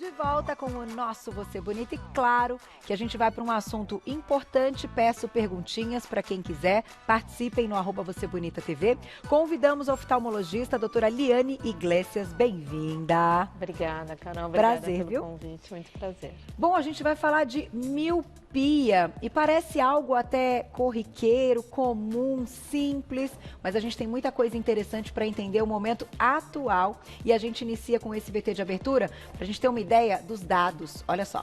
de volta com o nosso Você Bonita e claro que a gente vai para um assunto importante. Peço perguntinhas para quem quiser. Participem no @VocêBonitaTV. Convidamos a oftalmologista, a doutora Liane Iglesias. Bem-vinda. Obrigada, Carol. Obrigada prazer, pelo viu? convite. Muito prazer. Bom, a gente vai falar de miopia e parece algo até corriqueiro, comum, simples, mas a gente tem muita coisa interessante para entender o momento atual e a gente inicia com esse VT de abertura para a gente ter uma ideia dos dados. Olha só.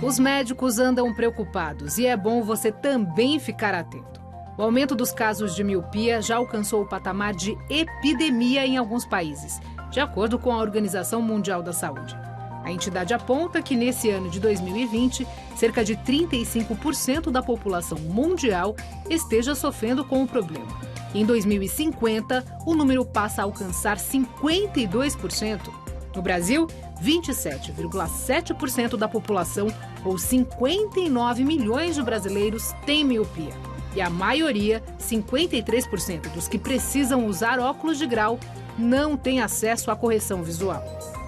Os médicos andam preocupados e é bom você também ficar atento. O aumento dos casos de miopia já alcançou o patamar de epidemia em alguns países, de acordo com a Organização Mundial da Saúde. A entidade aponta que nesse ano de 2020, cerca de 35% da população mundial esteja sofrendo com o problema. Em 2050, o número passa a alcançar 52%. No Brasil, 27,7% da população, ou 59 milhões de brasileiros, tem miopia. E a maioria, 53% dos que precisam usar óculos de grau, não tem acesso à correção visual.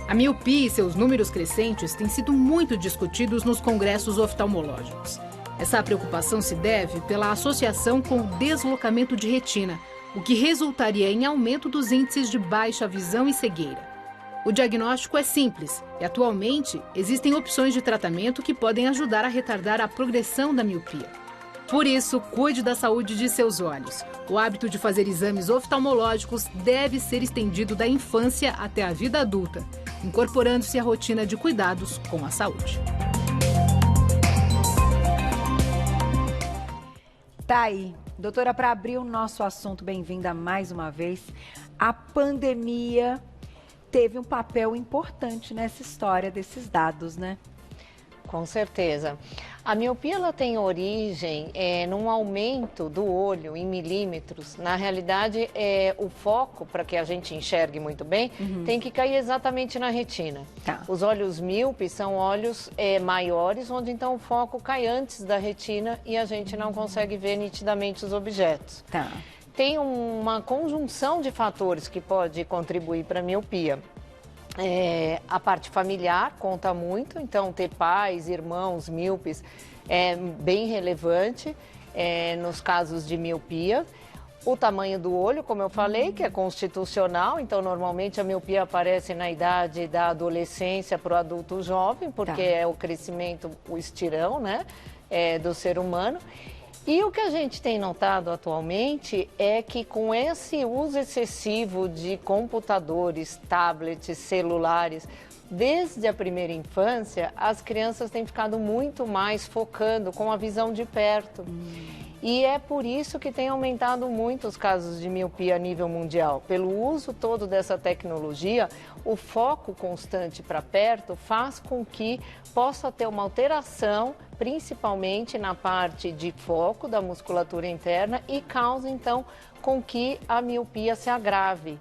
A miopia e seus números crescentes têm sido muito discutidos nos congressos oftalmológicos. Essa preocupação se deve pela associação com o deslocamento de retina, o que resultaria em aumento dos índices de baixa visão e cegueira. O diagnóstico é simples e, atualmente, existem opções de tratamento que podem ajudar a retardar a progressão da miopia. Por isso, cuide da saúde de seus olhos. O hábito de fazer exames oftalmológicos deve ser estendido da infância até a vida adulta, incorporando-se à rotina de cuidados com a saúde. Tá aí. Doutora, para abrir o nosso assunto, bem-vinda mais uma vez. A pandemia teve um papel importante nessa história desses dados, né? Com certeza. A miopia ela tem origem num aumento do olho em milímetros. Na realidade, o foco, para que a gente enxergue muito bem, tem que cair exatamente na retina. Tá. Os olhos míopes são olhos maiores, onde então o foco cai antes da retina e a gente não consegue ver nitidamente os objetos. Tá. Tem uma conjunção de fatores que pode contribuir para a miopia. A parte familiar conta muito, então ter pais, irmãos míopes é bem relevante nos casos de miopia. O tamanho do olho, como eu falei, que é constitucional, então normalmente a miopia aparece na idade da adolescência para o adulto jovem, porque é o crescimento, o estirão, né, do ser humano. E o que a gente tem notado atualmente é que com esse uso excessivo de computadores, tablets, celulares, desde a primeira infância, as crianças têm ficado muito mais focando com a visão de perto. E é por isso que tem aumentado muito os casos de miopia a nível mundial. Pelo uso todo dessa tecnologia, o foco constante para perto faz com que possa ter uma alteração, principalmente na parte de foco da musculatura interna e causa, então, com que a miopia se agrave,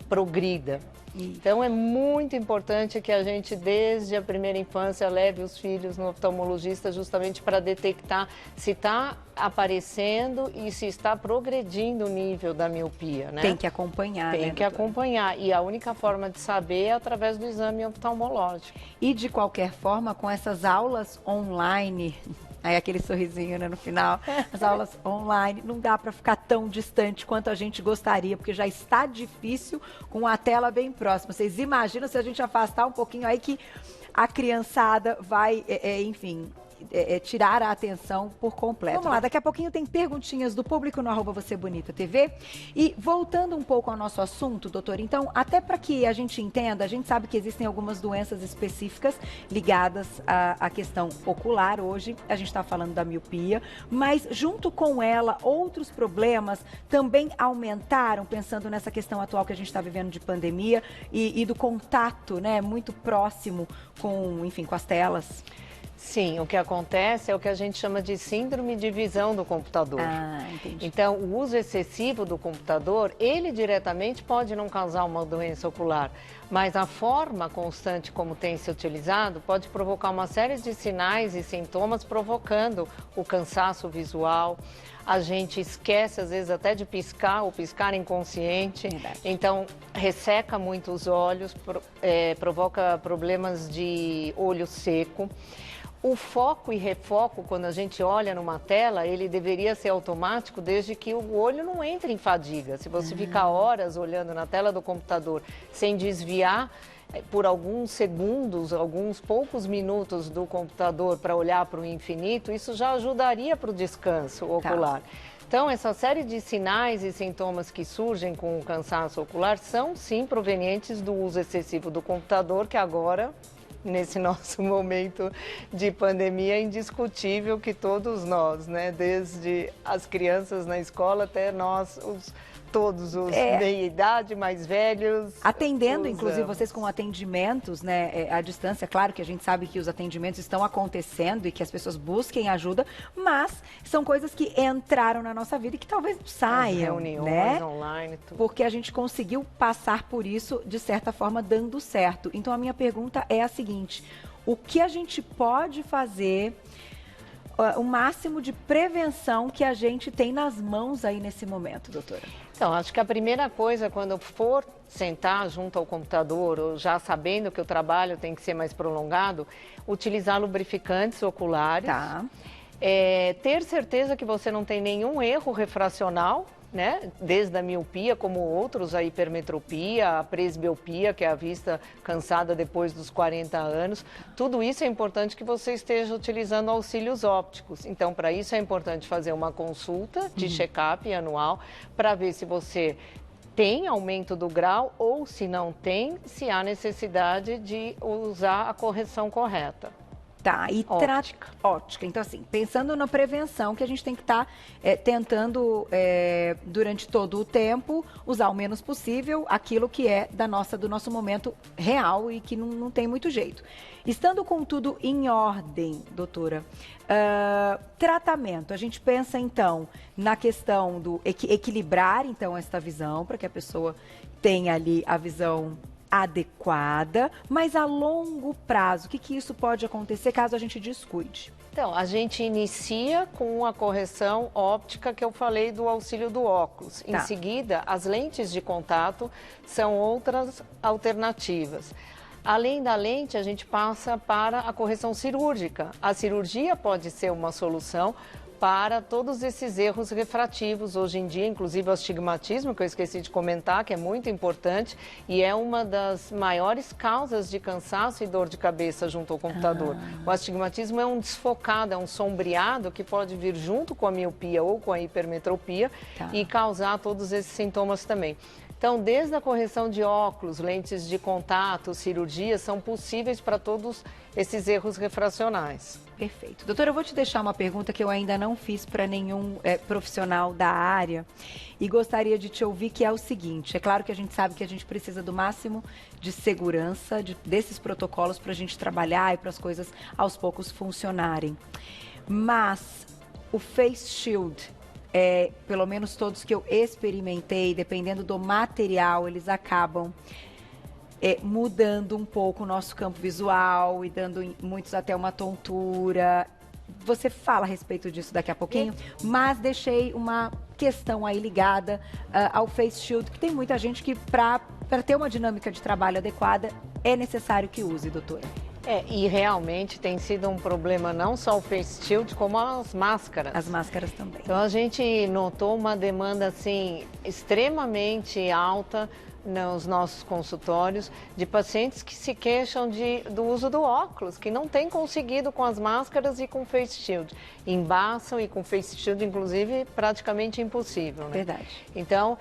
progrida. Então, é muito importante que a gente, desde a primeira infância, leve os filhos no oftalmologista justamente para detectar se está aparecendo e se está progredindo o nível da miopia, né? Tem que acompanhar, Tem né, que acompanhar. E a única forma de saber é através do exame oftalmológico. E, de qualquer forma, com essas aulas online... Aí aquele sorrisinho, né, no final, as aulas online, não dá para ficar tão distante quanto a gente gostaria, porque já está difícil com a tela bem próxima. Vocês imaginam se a gente afastar um pouquinho aí que a criançada vai, enfim... tirar a atenção por completo. Vamos lá, daqui a pouquinho tem perguntinhas do público no @VocêBonitaTV. E voltando um pouco ao nosso assunto, doutor, então, até para que a gente entenda, a gente sabe que existem algumas doenças específicas ligadas à questão ocular. Hoje a gente está falando da miopia, mas junto com ela, outros problemas também aumentaram, pensando nessa questão atual que a gente está vivendo de pandemia e do contato, né, muito próximo com, enfim, com as telas. Sim, o que acontece é o que a gente chama de síndrome de visão do computador. Ah, entendi. Então, o uso excessivo do computador, ele diretamente pode não causar uma doença ocular, mas a forma constante como tem se utilizado pode provocar uma série de sinais e sintomas, provocando o cansaço visual, a gente esquece, às vezes, até de piscar, ou piscar inconsciente. Verdade. Então, resseca muito os olhos, provoca problemas de olho seco. O foco e refoco, quando a gente olha numa tela, ele deveria ser automático desde que o olho não entre em fadiga. Se você ficar horas olhando na tela do computador sem desviar por alguns segundos, alguns poucos minutos do computador para olhar para o infinito, isso já ajudaria para o descanso ocular. Então, essa série de sinais e sintomas que surgem com o cansaço ocular são, sim, provenientes do uso excessivo do computador, que agora, nesse nosso momento de pandemia, é indiscutível que todos nós, né, desde as crianças na escola até nós, todos os meia-idade, mais velhos. Atendendo, inclusive, vocês com atendimentos, né, à distância. Claro que a gente sabe que os atendimentos estão acontecendo e que as pessoas busquem ajuda, mas são coisas que entraram na nossa vida e que talvez não saiam, reuniões, né? online, tudo. Porque a gente conseguiu passar por isso, de certa forma, dando certo. Então, a minha pergunta é a seguinte: o que a gente pode fazer, o máximo de prevenção que a gente tem nas mãos aí nesse momento, doutora? Então, acho que a primeira coisa, quando for sentar junto ao computador, ou já sabendo que o trabalho tem que ser mais prolongado, utilizar lubrificantes oculares. Tá. Ter certeza que você não tem nenhum erro refracional, né? Desde a miopia, como outros, a hipermetropia, a presbiopia, que é a vista cansada depois dos 40 anos. Tudo isso é importante que você esteja utilizando auxílios ópticos. Então, para isso é importante fazer uma consulta de check-up anual para ver se você tem aumento do grau ou, se não tem, se há necessidade de usar a correção correta. Tá, e ótica. Então, assim, pensando na prevenção, que a gente tem que estar tentando, durante todo o tempo, usar o menos possível aquilo que é do nosso momento real e que não tem muito jeito. Estando com tudo em ordem, doutora, tratamento, a gente pensa, então, na questão do equilibrar, então, esta visão, para que a pessoa tenha ali a visão adequada, mas a longo prazo, o que isso pode acontecer caso a gente descuide? Então, a gente inicia com a correção óptica que eu falei do auxílio do óculos. Em seguida, as lentes de contato são outras alternativas. Além da lente, a gente passa para a correção cirúrgica. A cirurgia pode ser uma solução para todos esses erros refrativos. Hoje em dia, inclusive o astigmatismo, que eu esqueci de comentar, que é muito importante e é uma das maiores causas de cansaço e dor de cabeça junto ao computador. O astigmatismo é um desfocado, é um sombreado que pode vir junto com a miopia ou com a hipermetropia e causar todos esses sintomas também. Então, desde a correção de óculos, lentes de contato, cirurgias, são possíveis para todos esses erros refracionais. Perfeito. Doutora, eu vou te deixar uma pergunta que eu ainda não fiz para nenhum profissional da área e gostaria de te ouvir, que é o seguinte: é claro que a gente sabe que a gente precisa do máximo de segurança desses protocolos para a gente trabalhar e para as coisas aos poucos funcionarem. Mas o Face Shield, pelo menos todos que eu experimentei, dependendo do material, eles acabam mudando um pouco o nosso campo visual e dando em muitos até uma tontura. Você fala a respeito disso daqui a pouquinho, mas deixei uma questão aí ligada ao Face Shield, que tem muita gente que para ter uma dinâmica de trabalho adequada é necessário que use, doutora. E realmente tem sido um problema não só o Face Shield, como as máscaras. As máscaras também. Então a gente notou uma demanda assim extremamente alta nos nossos consultórios de pacientes que se queixam do uso do óculos, que não têm conseguido com as máscaras e com o Face Shield. Embaçam, e com o Face Shield, inclusive, praticamente impossível, né? Verdade. Então,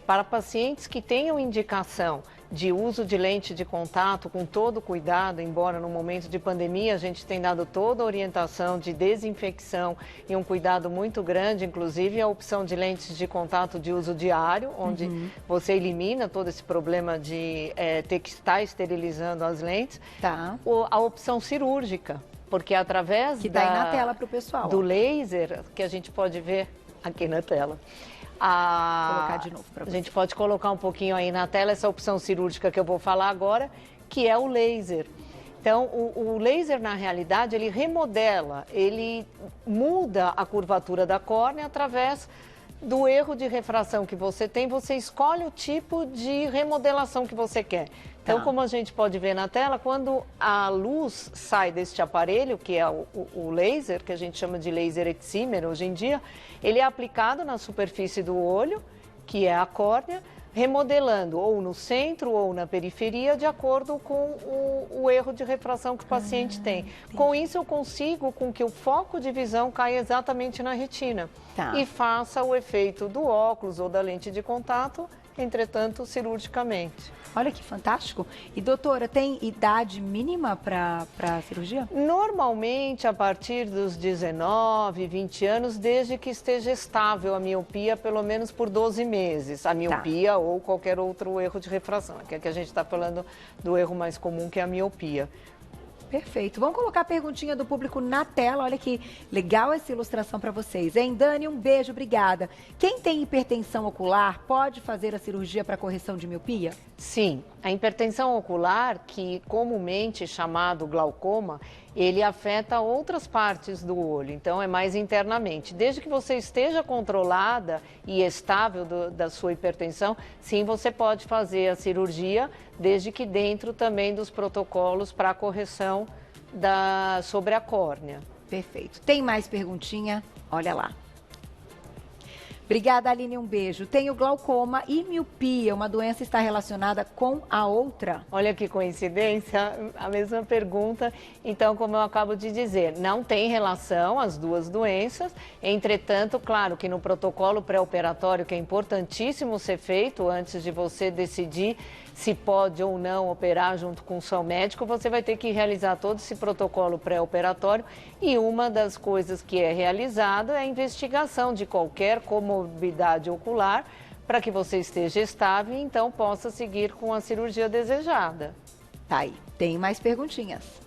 para pacientes que tenham indicação de uso de lente de contato com todo cuidado, embora no momento de pandemia a gente tem dado toda a orientação de desinfecção e um cuidado muito grande, inclusive a opção de lentes de contato de uso diário, onde você elimina todo esse problema de ter que estar esterilizando as lentes. A opção cirúrgica, porque através que tá aí na tela pro pessoal, do laser, que a gente pode ver aqui na tela. Colocar de novo para você. A gente pode colocar um pouquinho aí na tela essa opção cirúrgica que eu vou falar agora, que é o laser. Então, o laser, na realidade, ele remodela, ele muda a curvatura da córnea através do erro de refração que você tem, você escolhe o tipo de remodelação que você quer. Então, como a gente pode ver na tela, quando a luz sai deste aparelho, que é o laser, que a gente chama de laser excimer hoje em dia, ele é aplicado na superfície do olho, que é a córnea, remodelando ou no centro ou na periferia, de acordo com o erro de refração que o paciente tem. Entendi. Com isso, eu consigo com que o foco de visão caia exatamente na retina e faça o efeito do óculos ou da lente de contato, entretanto, cirurgicamente. Olha que fantástico. E, doutora, tem idade mínima para a cirurgia? Normalmente, a partir dos 19, 20 anos, desde que esteja estável a miopia, pelo menos por 12 meses. A miopia ou qualquer outro erro de refração. Aqui a gente está falando do erro mais comum, que é a miopia. Perfeito. Vamos colocar a perguntinha do público na tela. Olha que legal essa ilustração para vocês, hein? Dani, um beijo, obrigada. Quem tem hipertensão ocular pode fazer a cirurgia para correção de miopia? Sim, a hipertensão ocular, que comumente chamado glaucoma, ele afeta outras partes do olho, então é mais internamente. Desde que você esteja controlada e estável da sua hipertensão, sim, você pode fazer a cirurgia, desde que dentro também dos protocolos para a correção sobre a córnea. Perfeito. Tem mais perguntinha? Olha lá. Obrigada, Aline, um beijo. Tenho glaucoma e miopia, uma doença está relacionada com a outra? Olha que coincidência, a mesma pergunta. Então, como eu acabo de dizer, não tem relação as duas doenças. Entretanto, claro que no protocolo pré-operatório, que é importantíssimo ser feito antes de você decidir se pode ou não operar junto com o seu médico, você vai ter que realizar todo esse protocolo pré-operatório e uma das coisas que é realizada é a investigação de qualquer comorbidade ocular para que você esteja estável e então possa seguir com a cirurgia desejada. Tá aí, tem mais perguntinhas.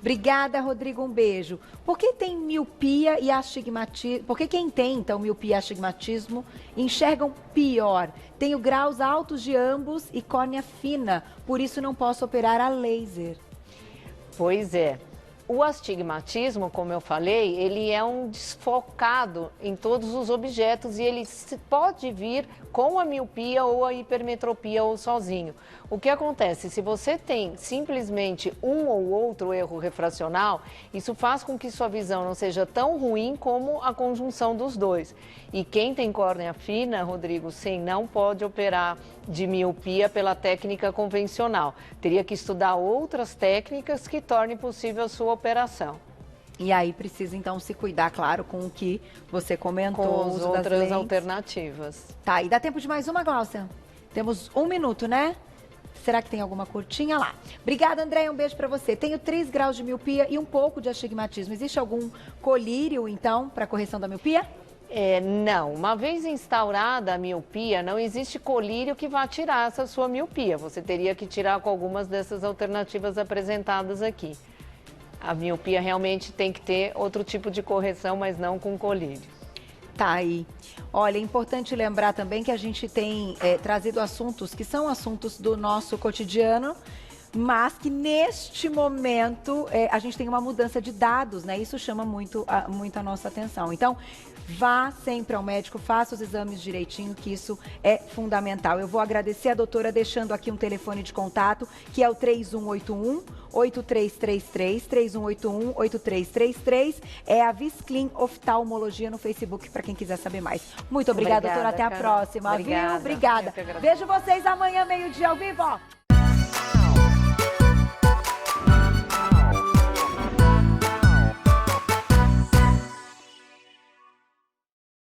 Obrigada, Rodrigo, um beijo. Por que tem miopia e astigmatismo? Por que quem tem, então, miopia e astigmatismo enxergam pior? Tenho graus altos de ambos e córnea fina, por isso não posso operar a laser. Pois é. O astigmatismo, como eu falei, ele é um desfocado em todos os objetos e ele pode vir com a miopia ou a hipermetropia ou sozinho. O que acontece? Se você tem simplesmente um ou outro erro refracional, isso faz com que sua visão não seja tão ruim como a conjunção dos dois. E quem tem córnea fina, Rodrigo, sim, não pode operar de miopia pela técnica convencional. Teria que estudar outras técnicas que tornem possível a sua operação. E aí precisa, então, se cuidar, claro, com o que você comentou. Com as outras alternativas. Tá, e dá tempo de mais uma, Gláucia? Temos 1 minuto, né? Será que tem alguma curtinha lá? Obrigada, Andréia, um beijo pra você. Tenho 3 graus de miopia e um pouco de astigmatismo. Existe algum colírio, então, para correção da miopia? Não, uma vez instaurada a miopia, não existe colírio que vá tirar essa sua miopia. Você teria que tirar com algumas dessas alternativas apresentadas aqui. A miopia realmente tem que ter outro tipo de correção, mas não com colírio. Tá aí. Olha, é importante lembrar também que a gente tem trazido assuntos que são assuntos do nosso cotidiano, mas que neste momento a gente tem uma mudança de dados, né? Isso chama muito a nossa atenção. Então, vá sempre ao médico, faça os exames direitinho, que isso é fundamental. Eu vou agradecer a doutora deixando aqui um telefone de contato, que é o 3181-8333, 3181-8333. É a Visclean Oftalmologia no Facebook, para quem quiser saber mais. Muito obrigada, doutora. Até a próxima. Obrigada. Viu? Obrigada. Vejo vocês amanhã, meio-dia, ao vivo.